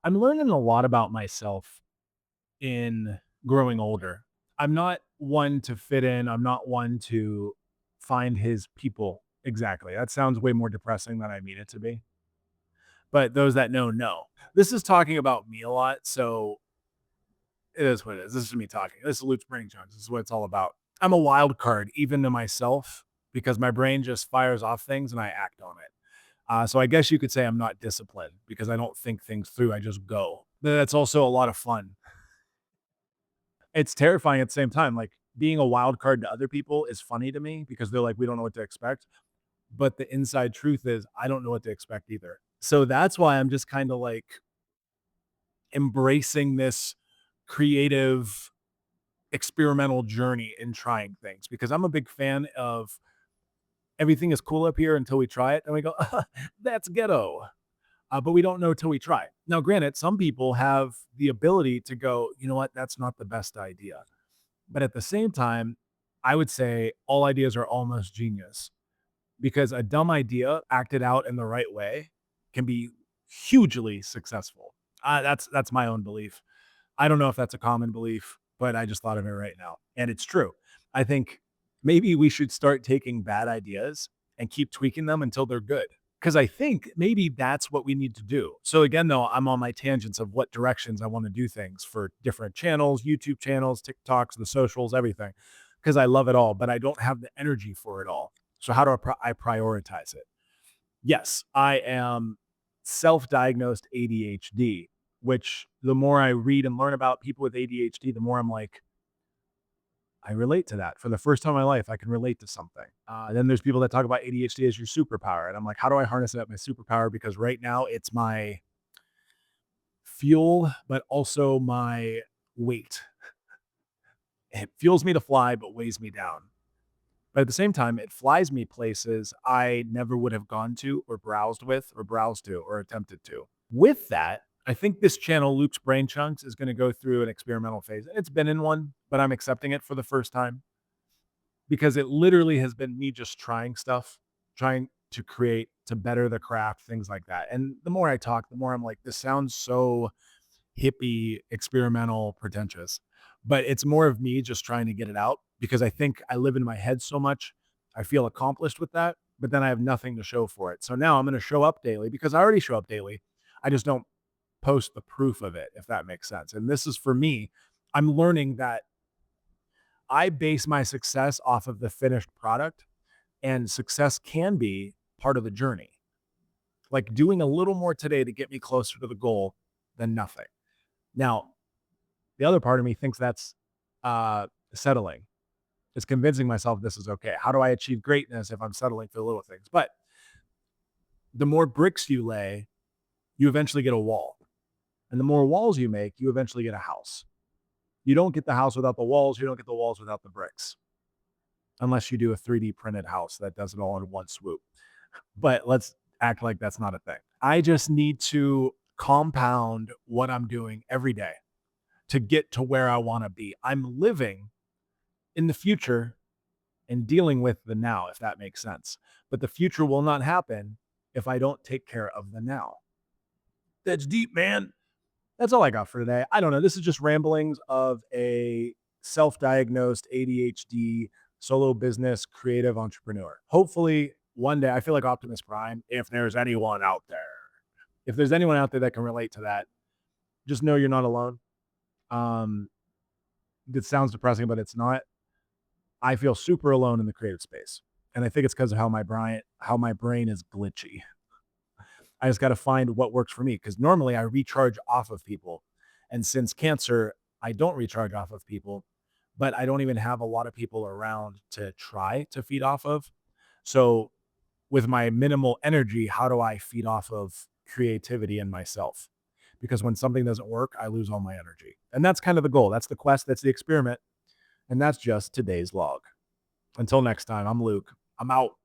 I'm learning a lot about myself in growing older. I'm not one to fit in. I'm not one to find his people exactly. That sounds way more depressing than I mean it to be. But those that know. This is talking about me a lot. So it is what it is. This is me talking. This is Luke's brain chunks. This is what it's all about. I'm a wild card, even to myself, because my brain just fires off things and I act on it. So I guess you could say I'm not disciplined because I don't think things through. I just go. But that's also a lot of fun. It's terrifying at the same time. Like being a wild card to other people is funny to me because they're like, we don't know what to expect. But the inside truth is, I don't know what to expect either. So that's why I'm just kind of like embracing this creative experimental journey in trying things because I'm a big fan of everything is cool up here until we try it and we go, that's ghetto. But we don't know till we try. Now, granted, some people have the ability to go, you know what, that's not the best idea. But at the same time, I would say all ideas are almost genius because a dumb idea acted out in the right way can be hugely successful. That's my own belief. I don't know if that's a common belief, but I just thought of it right now. And it's true. I think maybe we should start taking bad ideas and keep tweaking them until they're good. Because I think maybe that's what we need to do. So again, though, I'm on my tangents of what directions I want to do things for different channels, YouTube channels, TikToks, the socials, everything, because I love it all, but I don't have the energy for it all. So how do I prioritize it? Yes, I am self-diagnosed ADHD, which the more I read and learn about people with ADHD, the more I'm like, I relate to that. For the first time in my life, I can relate to something. Then there's people that talk about ADHD as your superpower. And I'm like, how do I harness it at my superpower? Because right now it's my fuel, but also my weight. It fuels me to fly, but weighs me down. But at the same time, it flies me places I never would have gone to or browsed with or browsed to or attempted to. With that, I think this channel, Luke's Brain Chunks, is going to go through an experimental phase. It's been in one, but I'm accepting it for the first time because it literally has been me just trying stuff, trying to create, to better the craft, things like that. And the more I talk, the more I'm like, this sounds so hippie, experimental, pretentious. But it's more of me just trying to get it out because I think I live in my head so much. I feel accomplished with that, but then I have nothing to show for it. So now I'm going to show up daily because I already show up daily. I just don't post the proof of it, if that makes sense. And this is for me, I'm learning that I base my success off of the finished product, and success can be part of the journey. Like doing a little more today to get me closer to the goal than nothing. Now, the other part of me thinks that's settling. It's convincing myself this is okay. How do I achieve greatness if I'm settling for the little things? But the more bricks you lay, you eventually get a wall. And the more walls you make, you eventually get a house. You don't get the house without the walls. You don't get the walls without the bricks, unless you do a 3D printed house that does it all in one swoop. But let's act like that's not a thing. I just need to compound what I'm doing every day to get to where I want to be. I'm living in the future and dealing with the now, if that makes sense. But the future will not happen if I don't take care of the now. That's deep, man. That's all I got for today. I don't know. This is just ramblings of a self diagnosed ADHD solo business creative entrepreneur. Hopefully, one day, I feel like Optimus Prime, if there's anyone out there, if there's anyone out there that can relate to that, just know you're not alone. Um, it sounds depressing, but it's not. I feel super alone in the creative space. And I think it's because of how my brain is glitchy. I just got to find what works for me because normally I recharge off of people. And since cancer, I don't recharge off of people, but I don't even have a lot of people around to try to feed off of. So, with my minimal energy, how do I feed off of creativity in myself? Because when something doesn't work, I lose all my energy. And that's kind of the goal. That's the quest. That's the experiment. And that's just today's log. Until next time, I'm Luke. I'm out.